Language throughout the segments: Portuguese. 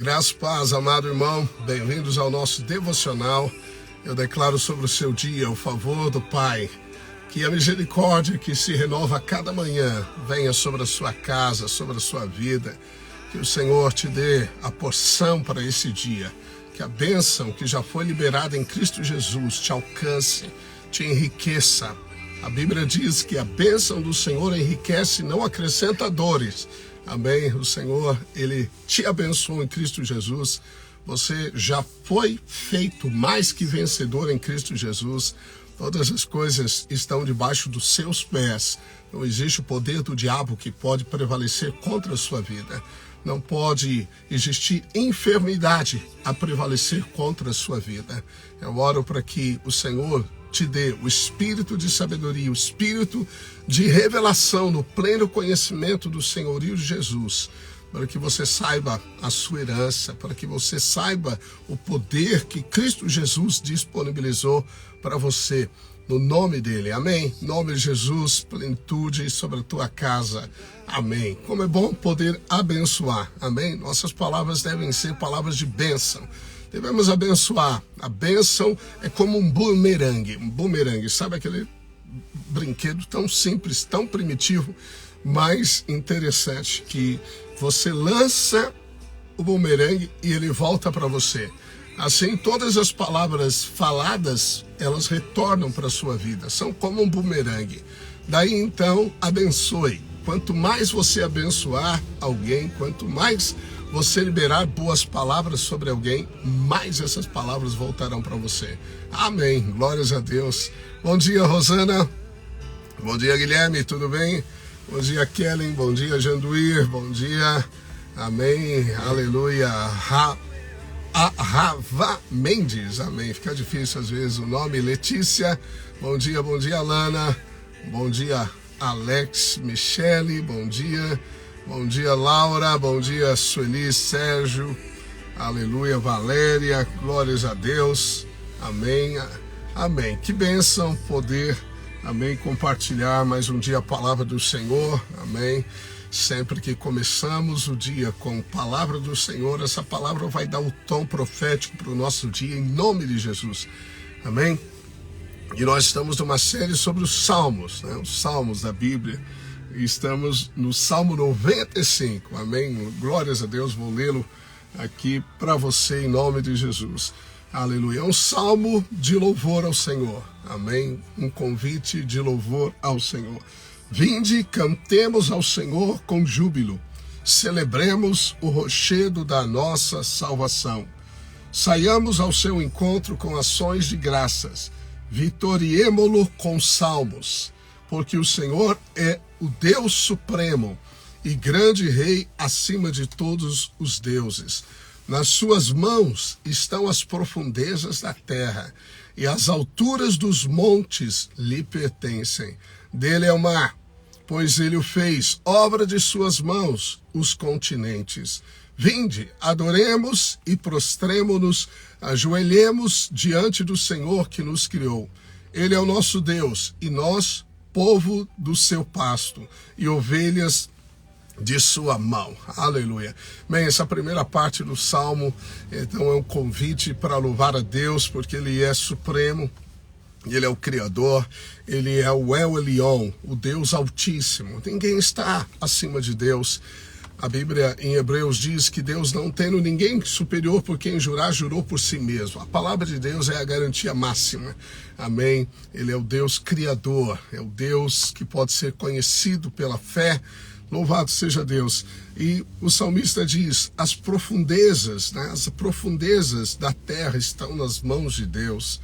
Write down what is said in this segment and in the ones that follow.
Graças e paz, amado irmão, bem-vindos ao nosso devocional. Eu declaro sobre o seu dia o favor do Pai, que a misericórdia que se renova a cada manhã venha sobre a sua casa, sobre a sua vida, que o Senhor te dê a porção para esse dia, que a bênção que já foi liberada em Cristo Jesus te alcance, te enriqueça. A Bíblia diz que a bênção do Senhor enriquece, não acrescenta dores. Amém? O Senhor, Ele te abençoou em Cristo Jesus. Você já foi feito mais que vencedor em Cristo Jesus. Todas as coisas estão debaixo dos seus pés. Não existe o poder do diabo que pode prevalecer contra a sua vida. Não pode existir enfermidade a prevalecer contra a sua vida. Eu oro para que o Senhor te dê o espírito de sabedoria, o espírito de revelação no pleno conhecimento do senhorio de Jesus, para que você saiba a sua herança, para que você saiba o poder que Cristo Jesus disponibilizou para você, no nome dele, amém? Em nome de Jesus, plenitude sobre a tua casa, amém. Como é bom poder abençoar, amém? Nossas palavras devem ser palavras de bênção. Devemos abençoar. A bênção é como um bumerangue. Um bumerangue, sabe aquele brinquedo tão simples, tão primitivo, mas interessante, que você lança o bumerangue e ele volta para você. Assim, todas as palavras faladas, elas retornam para a sua vida. São como um bumerangue. Daí, então, abençoe. Quanto mais você abençoar alguém, quanto mais você liberar boas palavras sobre alguém, mais essas palavras voltarão para você. Amém. Glórias a Deus. Bom dia, Rosana. Bom dia, Guilherme. Tudo bem? Bom dia, Kellen. Bom dia, Janduir. Bom dia. Amém. Aleluia. Rava Mendes. Amém. Fica difícil às vezes o nome. Letícia. Bom dia, Lana. Bom dia, Alex, Michele. Bom dia, Laura. Bom dia, Sueli, Sérgio. Aleluia, Valéria. Glórias a Deus. Amém. Amém. Que bênção poder, amém, compartilhar mais um dia a palavra do Senhor. Amém. Sempre que começamos o dia com a palavra do Senhor, essa palavra vai dar o tom profético para o nosso dia, em nome de Jesus. Amém. E nós estamos numa série sobre os Salmos, né? Os Salmos da Bíblia. Estamos no Salmo 95, amém? Glórias a Deus, vou lê-lo aqui para você em nome de Jesus. Aleluia. É um salmo de louvor ao Senhor, amém? Um convite de louvor ao Senhor. Vinde, cantemos ao Senhor com júbilo, celebremos o rochedo da nossa salvação. Saiamos ao seu encontro com ações de graças, vitoriemo-lo com salmos, porque o Senhor é o Deus supremo e grande rei acima de todos os deuses. Nas suas mãos estão as profundezas da terra, e as alturas dos montes lhe pertencem. Dele é o mar, pois ele o fez, obra de suas mãos, os continentes. Vinde, adoremos e prostremo-nos, ajoelhemos diante do Senhor que nos criou. Ele é o nosso Deus, e nós, povo do seu pasto e ovelhas de sua mão. Aleluia. Bem, essa primeira parte do Salmo, então, é um convite para louvar a Deus, porque Ele é supremo, Ele é o Criador, Ele é o El Elyon, o Deus Altíssimo. Ninguém está acima de Deus. A Bíblia em Hebreus diz que Deus, não tendo ninguém superior por quem jurar, jurou por si mesmo. A palavra de Deus é a garantia máxima. Amém? Ele é o Deus criador, é o Deus que pode ser conhecido pela fé. Louvado seja Deus. E o salmista diz, as profundezas, né, as profundezas da terra estão nas mãos de Deus.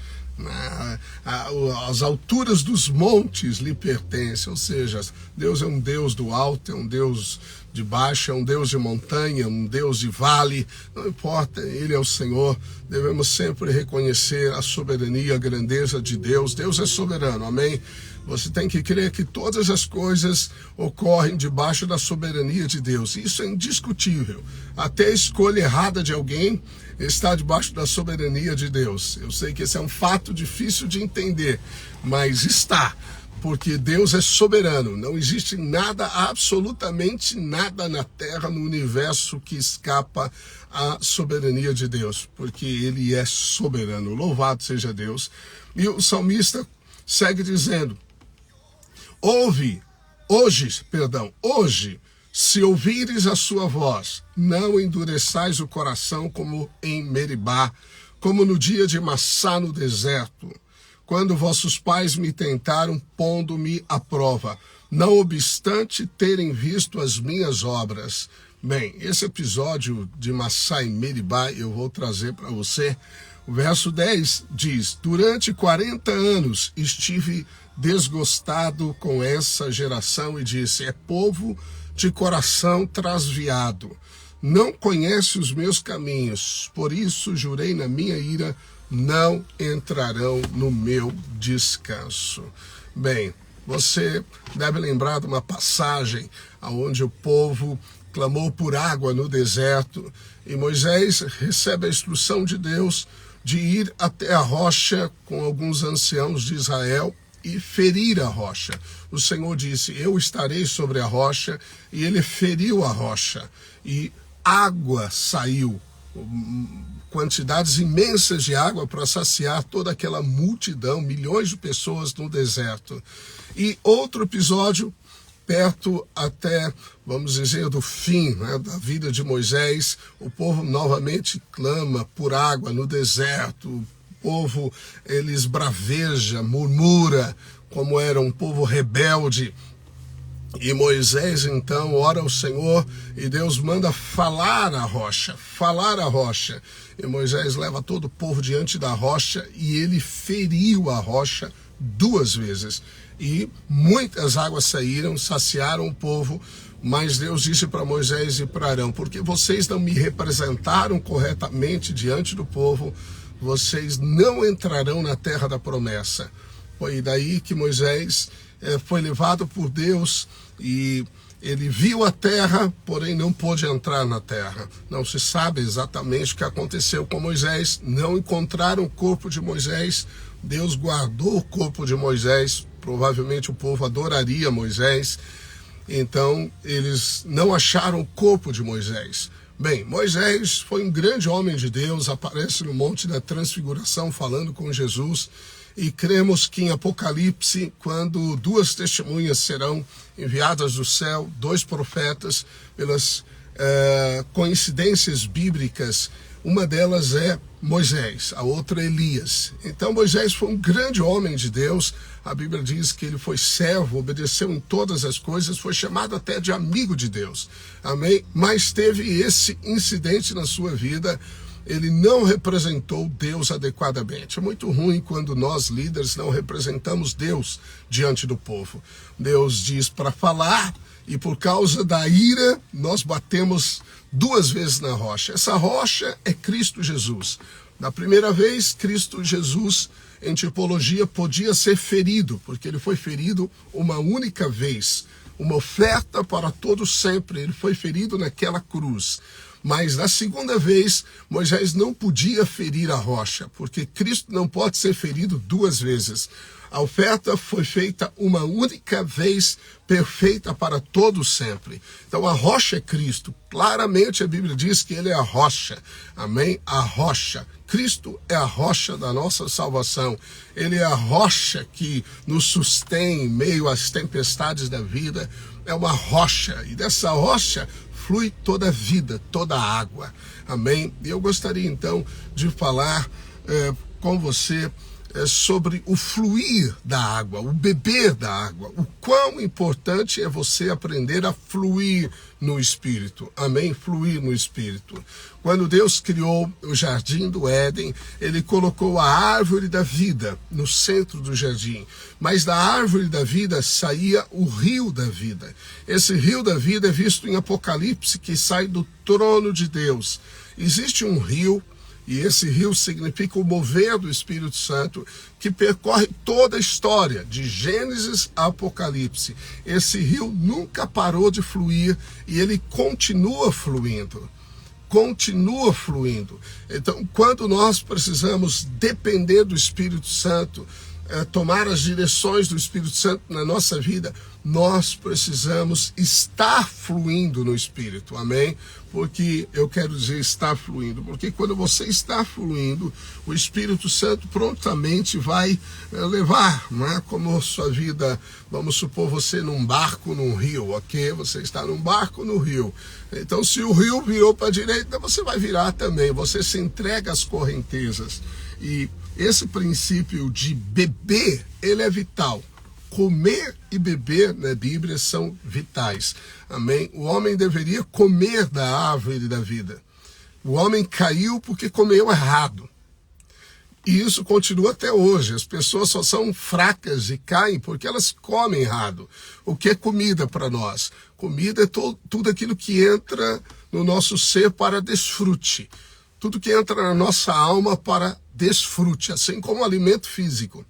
As alturas dos montes lhe pertencem, ou seja, Deus é um Deus do alto, é um Deus de baixo, é um Deus de montanha, um Deus de vale, não importa, Ele é o Senhor. Devemos sempre reconhecer a soberania, a grandeza de Deus. Deus é soberano, amém? Você tem que crer que todas as coisas ocorrem debaixo da soberania de Deus. Isso é indiscutível. Até a escolha errada de alguém está debaixo da soberania de Deus. Eu sei que esse é um fato difícil de entender, mas está. porque Deus é soberano. Não existe nada, absolutamente nada na terra, no universo, que escapa à soberania de Deus, porque Ele é soberano. Louvado seja Deus. E o salmista segue dizendo: hoje, se ouvires a sua voz, não endureçais o coração como em Meribá, como no dia de Massá no deserto, quando vossos pais me tentaram, pondo-me à prova, não obstante terem visto as minhas obras. Bem, esse episódio de Massá e Meribá eu vou trazer para você. O verso 10 diz: durante 40 anos estive desgostado com essa geração e disse: é povo de coração trasviado, não conhece os meus caminhos, por isso jurei na minha ira, não entrarão no meu descanso. Bem, você deve lembrar de uma passagem onde o povo clamou por água no deserto e Moisés recebe a instrução de Deus de ir até a rocha com alguns anciãos de Israel e ferir a rocha. O Senhor disse: eu estarei sobre a rocha, e ele feriu a rocha e água saiu, quantidades imensas de água para saciar toda aquela multidão, milhões de pessoas no deserto. E outro episódio, perto até, vamos dizer, do fim, né, da vida de Moisés, o povo novamente clama por água no deserto. O povo, ele esbraveja, murmura, como era um povo rebelde. E Moisés então ora ao Senhor e Deus manda falar a rocha. E Moisés leva todo o povo diante da rocha e ele feriu a rocha 2 vezes. E muitas águas saíram, saciaram o povo, mas Deus disse para Moisés e para Arão: porque vocês não me representaram corretamente diante do povo, vocês não entrarão na terra da promessa. Foi daí que Moisés foi levado por Deus e ele viu a terra, porém não pôde entrar na terra. Não se sabe exatamente o que aconteceu com Moisés, não encontraram o corpo de Moisés, Deus guardou o corpo de Moisés, provavelmente o povo adoraria Moisés, então eles não acharam o corpo de Moisés. Bem, Moisés foi um grande homem de Deus, aparece no Monte da Transfiguração falando com Jesus, e cremos que em Apocalipse, quando 2 testemunhas serão enviadas do céu, 2 profetas, pelas coincidências bíblicas, uma delas é Moisés, a outra é Elias. Então Moisés foi um grande homem de Deus, a Bíblia diz que ele foi servo, obedeceu em todas as coisas, foi chamado até de amigo de Deus, amém? Mas teve esse incidente na sua vida, ele não representou Deus adequadamente. É muito ruim quando nós, líderes, não representamos Deus diante do povo. Deus diz para falar e por causa da ira nós batemos 2 vezes na rocha. Essa rocha é Cristo Jesus. Na primeira vez, Cristo Jesus, em tipologia, podia ser ferido, porque ele foi ferido uma única vez. Uma oferta para todos sempre. Ele foi ferido naquela cruz. Mas na segunda vez, Moisés não podia ferir a rocha, porque Cristo não pode ser ferido 2 vezes. A oferta foi feita uma única vez, perfeita para todos sempre. Então a rocha é Cristo. Claramente a Bíblia diz que ele é a rocha. Amém? A rocha. Cristo é a rocha da nossa salvação. Ele é a rocha que nos sustém em meio às tempestades da vida. É uma rocha. E dessa rocha flui toda a vida, toda a água. Amém? E eu gostaria então de falar com você sobre o fluir da água, o beber da água. O quão importante é você aprender a fluir no Espírito. Amém? Fluir no Espírito. Quando Deus criou o jardim do Éden, ele colocou a árvore da vida no centro do jardim. Mas da árvore da vida saía o rio da vida. Esse rio da vida é visto em Apocalipse, que sai do trono de Deus. Existe um rio, e esse rio significa o mover do Espírito Santo, que percorre toda a história, de Gênesis a Apocalipse. Esse rio nunca parou de fluir e ele continua fluindo. Continua fluindo. Então, quando nós precisamos depender do Espírito Santo, tomar as direções do Espírito Santo na nossa vida, nós precisamos estar fluindo no Espírito, amém? Porque eu quero dizer estar fluindo, porque quando você está fluindo, o Espírito Santo prontamente vai levar, não é? Como sua vida, vamos supor você num barco num rio, ok? Você está num barco no rio, então se o rio virou para a direita, você vai virar também, você se entrega às correntezas. E esse princípio de beber, ele é vital. Comer e beber na Bíblia são vitais. Amém? O homem deveria comer da árvore da vida. O homem caiu porque comeu errado. E isso continua até hoje. As pessoas só são fracas e caem porque elas comem errado. O que é comida para nós? Comida é tudo aquilo que entra no nosso ser para desfrute. Tudo que entra na nossa alma para desfrute, assim como o alimento físico,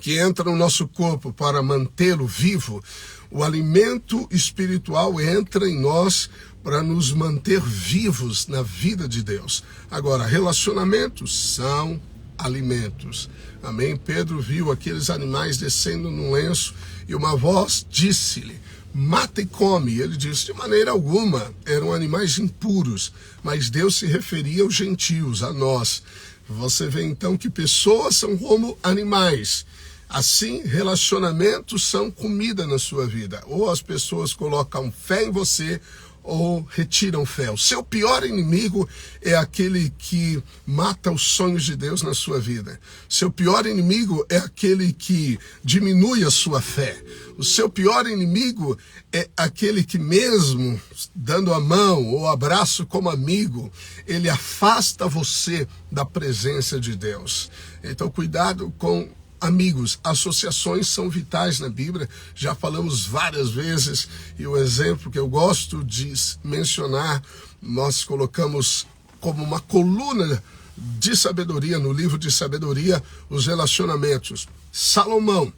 que entra no nosso corpo para mantê-lo vivo, o alimento espiritual entra em nós para nos manter vivos na vida de Deus. Agora, relacionamentos são alimentos. Amém? Pedro viu aqueles animais descendo num lenço e uma voz disse-lhe: mata e come. Ele disse: de maneira alguma, eram animais impuros, mas Deus se referia aos gentios, a nós. Você vê então que pessoas são como animais. Assim, relacionamentos são comida na sua vida. Ou as pessoas colocam fé em você, ou retiram fé. O seu pior inimigo é aquele que mata os sonhos de Deus na sua vida. Seu pior inimigo é aquele que diminui a sua fé. O seu pior inimigo é aquele que, mesmo dando a mão ou abraço como amigo, ele afasta você da presença de Deus. Então, cuidado com amigos. Associações são vitais na Bíblia, já falamos várias vezes, e o exemplo que eu gosto de mencionar, nós colocamos como uma coluna de sabedoria, no livro de sabedoria, os relacionamentos. Salomão,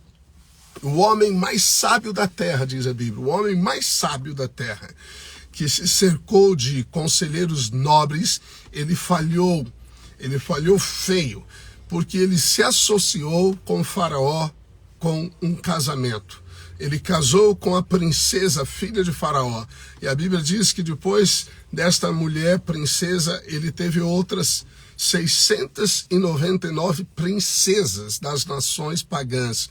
o homem mais sábio da terra, diz a Bíblia, o homem mais sábio da terra, que se cercou de conselheiros nobres, ele falhou feio, porque ele se associou com Faraó com um casamento. Ele casou com a princesa, filha de Faraó. E a Bíblia diz que depois desta mulher princesa, ele teve outras 699 princesas das nações pagãs.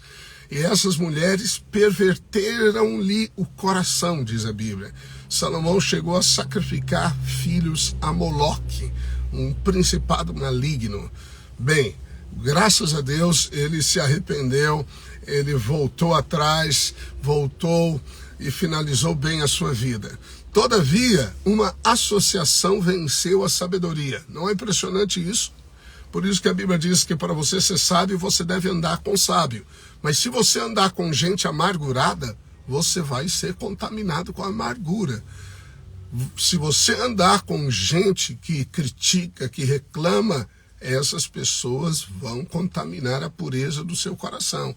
E essas mulheres perverteram-lhe o coração, diz a Bíblia. Salomão chegou a sacrificar filhos a Moloque, um principado maligno. Bem, graças a Deus, ele se arrependeu, ele voltou atrás, voltou e finalizou bem a sua vida. Todavia, uma associação venceu a sabedoria. Não é impressionante isso? Por isso que a Bíblia diz que para você ser sábio, você deve andar com sábio. Mas se você andar com gente amargurada, você vai ser contaminado com a amargura. Se você andar com gente que critica, que reclama, essas pessoas vão contaminar a pureza do seu coração.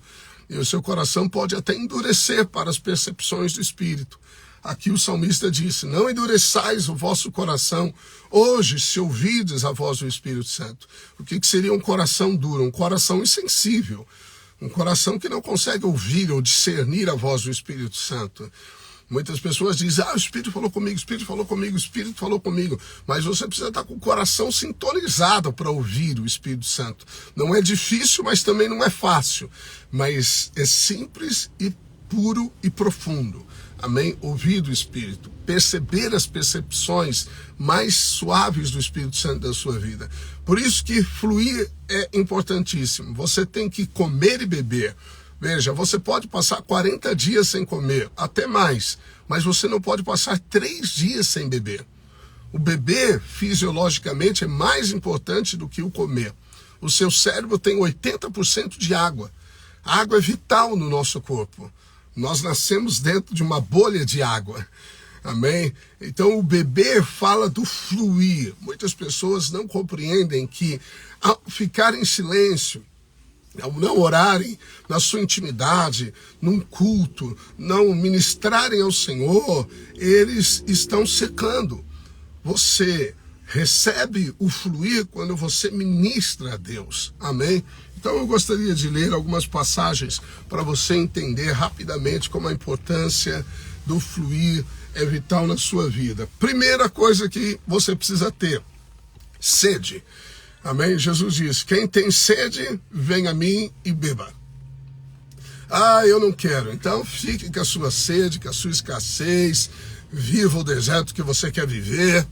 E o seu coração pode até endurecer para as percepções do Espírito. Aqui o salmista disse: não endureçais o vosso coração hoje, se ouvides a voz do Espírito Santo. O que seria um coração duro? Um coração insensível. Um coração que não consegue ouvir ou discernir a voz do Espírito Santo. Muitas pessoas dizem: o Espírito falou comigo, o Espírito falou comigo, o Espírito falou comigo. Mas você precisa estar com o coração sintonizado para ouvir o Espírito Santo. Não é difícil, mas também não é fácil. Mas é simples e puro e profundo. Amém? Ouvir do Espírito. Perceber as percepções mais suaves do Espírito Santo da sua vida. Por isso que fluir é importantíssimo. Você tem que comer e beber. Veja, você pode passar 40 dias sem comer, até mais, mas você não pode passar 3 dias sem beber. O beber, fisiologicamente, é mais importante do que o comer. O seu cérebro tem 80% de água. A água é vital no nosso corpo. Nós nascemos dentro de uma bolha de água. Amém? Então o beber fala do fluir. Muitas pessoas não compreendem que ao ficar em silêncio, ao não orarem na sua intimidade, num culto, não ministrarem ao Senhor, eles estão secando. Você recebe o fluir quando você ministra a Deus. Amém? Então eu gostaria de ler algumas passagens para você entender rapidamente como a importância do fluir é vital na sua vida. Primeira coisa que você precisa ter: sede. Amém? Jesus diz: quem tem sede, vem a mim e beba. Ah, eu não quero. Então fique com a sua sede, com a sua escassez, viva o deserto que você quer viver,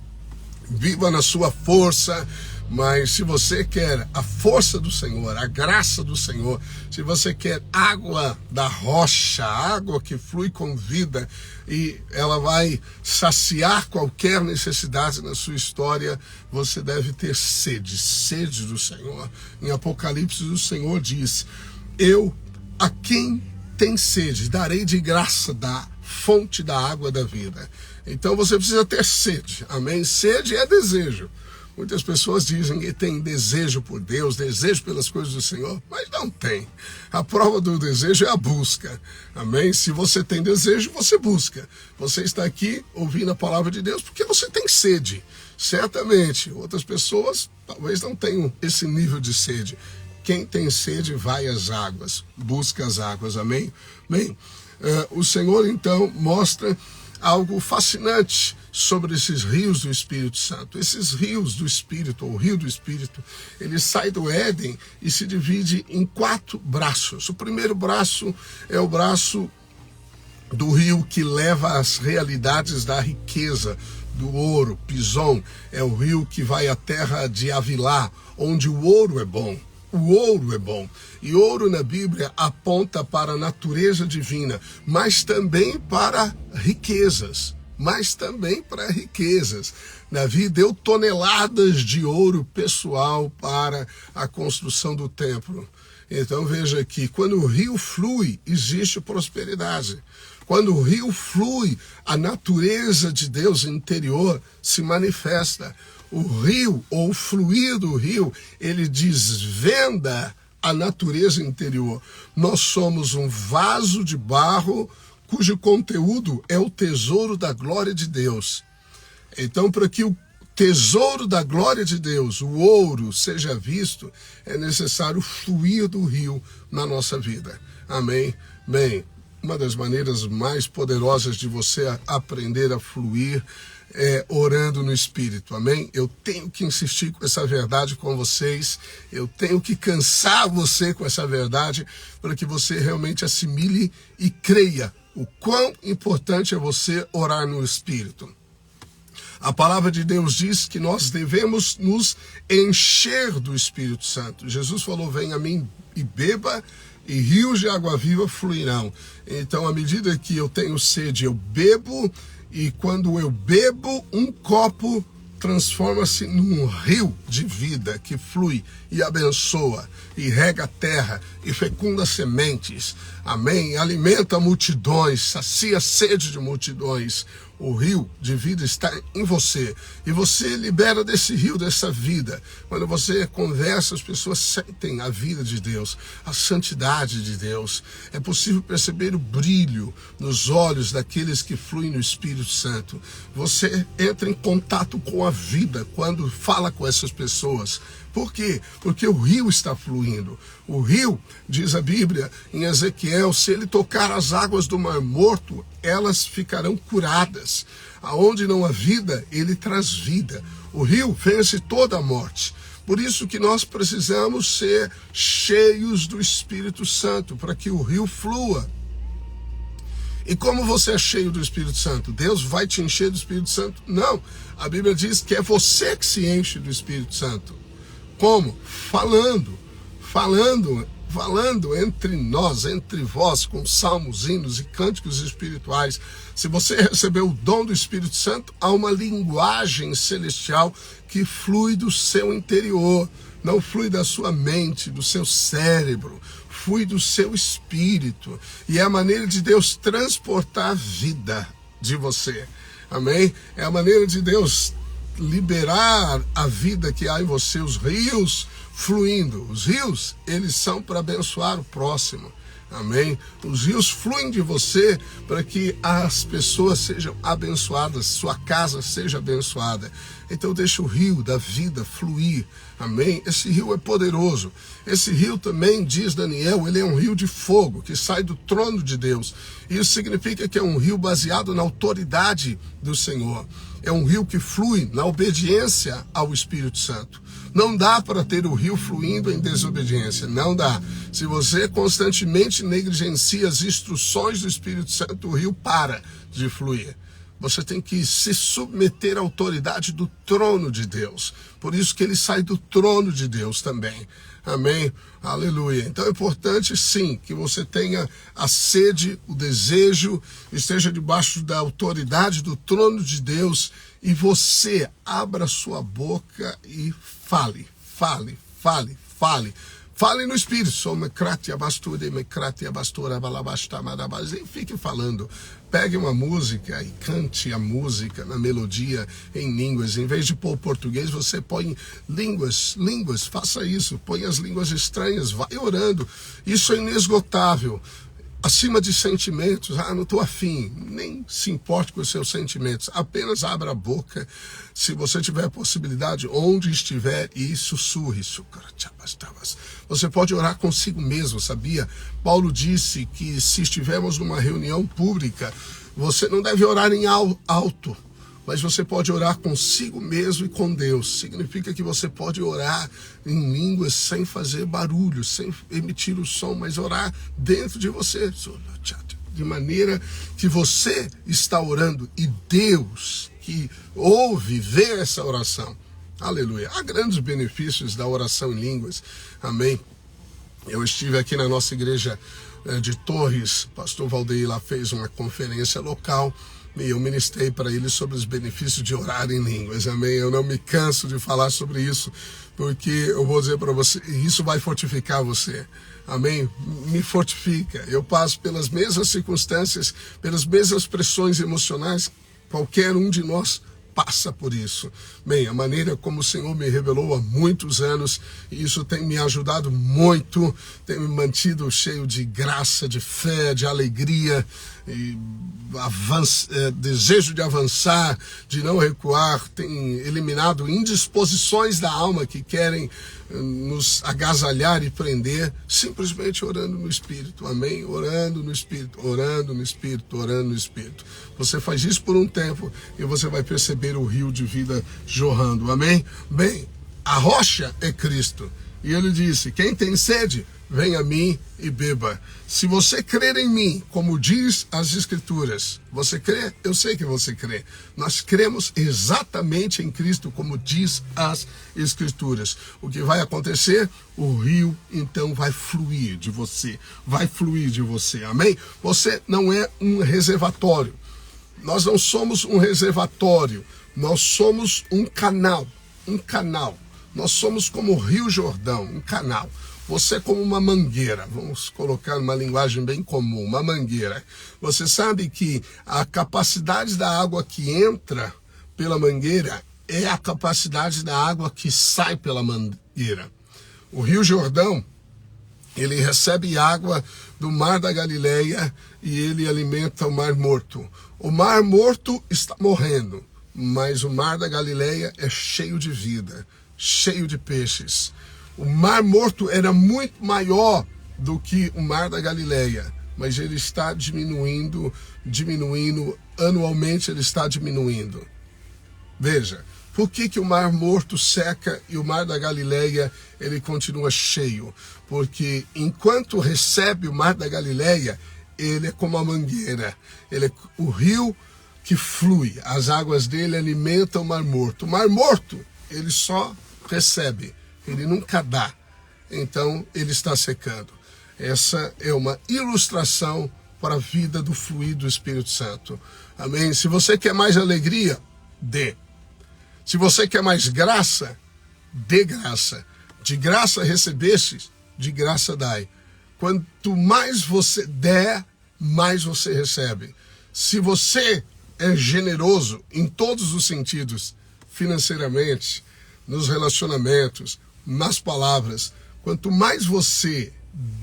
viva na sua força. Mas se você quer a força do Senhor, a graça do Senhor, se você quer água da rocha, água que flui com vida e ela vai saciar qualquer necessidade na sua história, você deve ter sede, sede do Senhor. Em Apocalipse, o Senhor diz: eu, a quem tem sede, darei de graça da fonte da água da vida. Então você precisa ter sede, amém? Sede é desejo. Muitas pessoas dizem que tem desejo por Deus, desejo pelas coisas do Senhor, mas não tem. A prova do desejo é a busca, amém? Se você tem desejo, você busca. Você está aqui ouvindo a palavra de Deus porque você tem sede. Certamente, outras pessoas talvez não tenham esse nível de sede. Quem tem sede vai às águas, busca as águas, amém? Bem, o Senhor então mostra algo fascinante sobre esses rios do Espírito Santo. Esses rios do Espírito, ou rio do Espírito, ele sai do Éden e se divide em 4 braços. O primeiro braço é o braço do rio que leva às realidades da riqueza, do ouro. Pison é o rio que vai à terra de Avilá, onde o ouro é bom. O ouro é bom. E ouro na Bíblia aponta para a natureza divina, mas também para riquezas. Davi deu toneladas de ouro pessoal para a construção do templo. Então veja aqui, quando o rio flui, existe prosperidade. Quando o rio flui, a natureza de Deus interior se manifesta. O rio, ou o fluir do rio, ele desvenda a natureza interior. Nós somos um vaso de barro cujo conteúdo é o tesouro da glória de Deus. Então, para que o tesouro da glória de Deus, o ouro, seja visto, é necessário fluir do rio na nossa vida. Amém? Bem, uma das maneiras mais poderosas de você aprender a fluir é orando no Espírito, amém? Eu tenho que insistir com essa verdade com vocês, eu tenho que cansar você com essa verdade, para que você realmente assimile e creia o quão importante é você orar no Espírito. A palavra de Deus diz que nós devemos nos encher do Espírito Santo. Jesus falou: venha a mim e beba, e rios de água viva fluirão. Então, à medida que eu tenho sede, eu bebo, e quando eu bebo, um copo transforma-se num rio de vida que flui e abençoa, e rega a terra, e fecunda sementes. Amém? Alimenta multidões, sacia a sede de multidões. O rio de vida está em você. E você libera desse rio, dessa vida. Quando você conversa, as pessoas sentem a vida de Deus, a santidade de Deus. É possível perceber o brilho nos olhos daqueles que fluem no Espírito Santo. Você entra em contato com a vida quando fala com essas pessoas. Por quê? Porque o rio está fluindo. O rio, diz a Bíblia em Ezequiel, se ele tocar as águas do Mar Morto, elas ficarão curadas. Aonde não há vida, ele traz vida. O rio vence toda a morte. Por isso que nós precisamos ser cheios do Espírito Santo, para que o rio flua. E como você é cheio do Espírito Santo? Deus vai te encher do Espírito Santo? Não. A Bíblia diz que é você que se enche do Espírito Santo. Como? Falando entre nós, entre vós, com salmos, hinos e cânticos espirituais. Se você recebeu o dom do Espírito Santo, há uma linguagem celestial que flui do seu interior, não flui da sua mente, do seu cérebro, flui do seu espírito. E é a maneira de Deus transportar a vida de você. Amém? É a maneira de Deus liberar a vida que há em você, os rios fluindo. Os rios, eles são para abençoar o próximo. Amém? Os rios fluem de você para que as pessoas sejam abençoadas, sua casa seja abençoada. Então deixa o rio da vida fluir. Amém? Esse rio é poderoso. Esse rio também, diz Daniel, ele é um rio de fogo que sai do trono de Deus. Isso significa que é um rio baseado na autoridade do Senhor. É um rio que flui na obediência ao Espírito Santo. Não dá para ter o rio fluindo em desobediência, não dá. Se você constantemente negligencia as instruções do Espírito Santo, o rio para de fluir. Você tem que se submeter à autoridade do trono de Deus. Por isso que ele sai do trono de Deus também. Amém? Aleluia. Então é importante sim que você tenha a sede, o desejo, esteja debaixo da autoridade do trono de Deus e você abra sua boca e fale, fale, fale, fale. Fale no Espírito. E fique falando. Pegue uma música e cante a música na melodia em línguas. Em vez de pôr português, você põe línguas. Faça isso. Põe as línguas estranhas. Vai orando. Isso é inesgotável. Acima de sentimentos, não estou afim, nem se importe com os seus sentimentos, apenas abra a boca, se você tiver a possibilidade, onde estiver, e sussurre. Você pode orar consigo mesmo, sabia? Paulo disse que se estivermos numa reunião pública, você não deve orar em alto, mas você pode orar consigo mesmo e com Deus. Significa que você pode orar em línguas sem fazer barulho, sem emitir o som, mas orar dentro de você, de maneira que você está orando e Deus que ouve, vê essa oração. Aleluia. Há grandes benefícios da oração em línguas. Amém. Eu estive aqui na nossa igreja de Torres, pastor Valdeir lá fez uma conferência local, e eu ministrei para ele sobre os benefícios de orar em línguas, amém? Eu não me canso de falar sobre isso, porque eu vou dizer para você, isso vai fortificar você, amém? Me fortifica. Eu passo pelas mesmas circunstâncias, pelas mesmas pressões emocionais, qualquer um de nós passa por isso. Bem, a maneira como o Senhor me revelou há muitos anos, e isso tem me ajudado muito, tem me mantido cheio de graça, de fé, de alegria, e desejo de avançar, de não recuar, tem eliminado indisposições da alma que querem nos agasalhar e prender, simplesmente orando no Espírito, amém? Orando no Espírito, orando no Espírito, orando no Espírito. Você faz isso por um tempo e você vai perceber o rio de vida jorrando, amém? Bem, a rocha é Cristo. E ele disse, quem tem sede, venha a mim e beba. Se você crer em mim, como diz as Escrituras, você crê? Eu sei que você crê. Nós cremos exatamente em Cristo, como diz as Escrituras. O que vai acontecer? O rio, então, vai fluir de você. Vai fluir de você, amém? Você não é um reservatório. Nós não somos um reservatório. Nós somos um canal. Um canal. Nós somos como o Rio Jordão, um canal. Você é como uma mangueira, vamos colocar uma linguagem bem comum, uma mangueira. Você sabe que a capacidade da água que entra pela mangueira é a capacidade da água que sai pela mangueira. O Rio Jordão, ele recebe água do Mar da Galileia e ele alimenta o Mar Morto. O Mar Morto está morrendo, mas o Mar da Galileia é cheio de vida, cheio de peixes. O Mar Morto era muito maior do que o Mar da Galileia, mas ele está diminuindo, anualmente ele está diminuindo. Veja, por que o Mar Morto seca e o Mar da Galileia ele continua cheio? Porque enquanto recebe o Mar da Galileia, ele é como a mangueira, ele é o rio que flui, as águas dele alimentam o Mar Morto. O Mar Morto, ele só recebe, ele nunca dá, então ele está secando. Essa é uma ilustração para a vida do fluir do Espírito Santo, amém? Se você quer mais alegria, dê. Se você quer mais graça, dê graça. De graça recebeste, de graça dai. Quanto mais você der, mais você recebe. Se você é generoso em todos os sentidos, financeiramente, nos relacionamentos, nas palavras, quanto mais você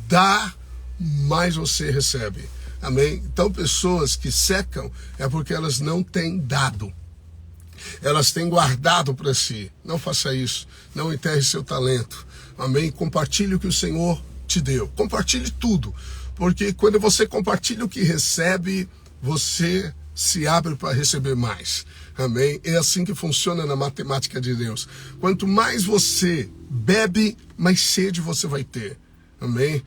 dá, mais você recebe. Amém? Então, pessoas que secam é porque elas não têm dado. Elas têm guardado para si. Não faça isso. Não enterre seu talento. Amém? Compartilhe o que o Senhor te deu. Compartilhe tudo. Porque quando você compartilha o que recebe, você se abre para receber mais. Amém? É assim que funciona na matemática de Deus. Quanto mais você bebe, mais sede você vai ter. Amém?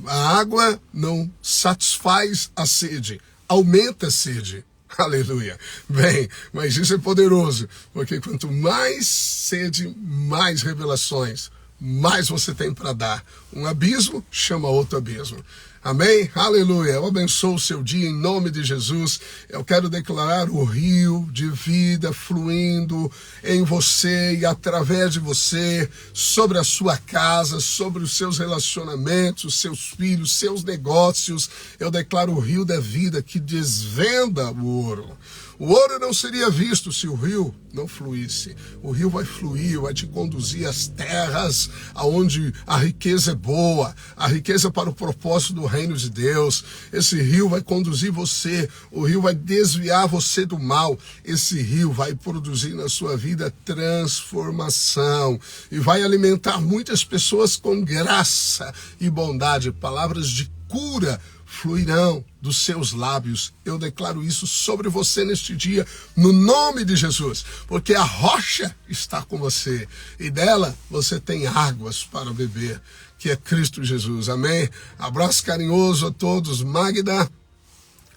A água não satisfaz a sede, aumenta a sede. Aleluia. Bem, mas isso é poderoso, porque quanto mais sede, mais revelações, mais você tem para dar. Um abismo chama outro abismo. Amém? Aleluia. Eu abençoo o seu dia em nome de Jesus. Eu quero declarar o rio de vida fluindo em você e através de você, sobre a sua casa, sobre os seus relacionamentos, os seus filhos, seus negócios. Eu declaro o rio da vida que desvenda o ouro. O ouro não seria visto se o rio não fluísse. O rio vai fluir, vai te conduzir às terras onde a riqueza é boa, a riqueza para o propósito do reino de Deus. Esse rio vai conduzir você, o rio vai desviar você do mal. Esse rio vai produzir na sua vida transformação e vai alimentar muitas pessoas com graça e bondade. Palavras de cura fluirão dos seus lábios. Eu declaro isso sobre você neste dia, no nome de Jesus, porque a rocha está com você e dela você tem águas para beber, que é Cristo Jesus. Amém? Abraço carinhoso a todos. Magda,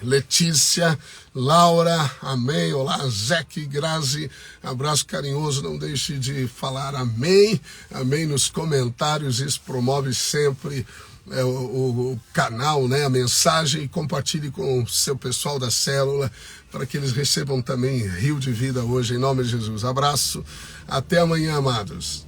Letícia, Laura, amém. Olá, Zeque, Grazi, abraço carinhoso. Não deixe de falar amém, amém nos comentários. Isso promove sempre o canal, né, a mensagem, e compartilhe com o seu pessoal da célula para que eles recebam também rio de vida hoje, em nome de Jesus. Abraço, até amanhã, amados.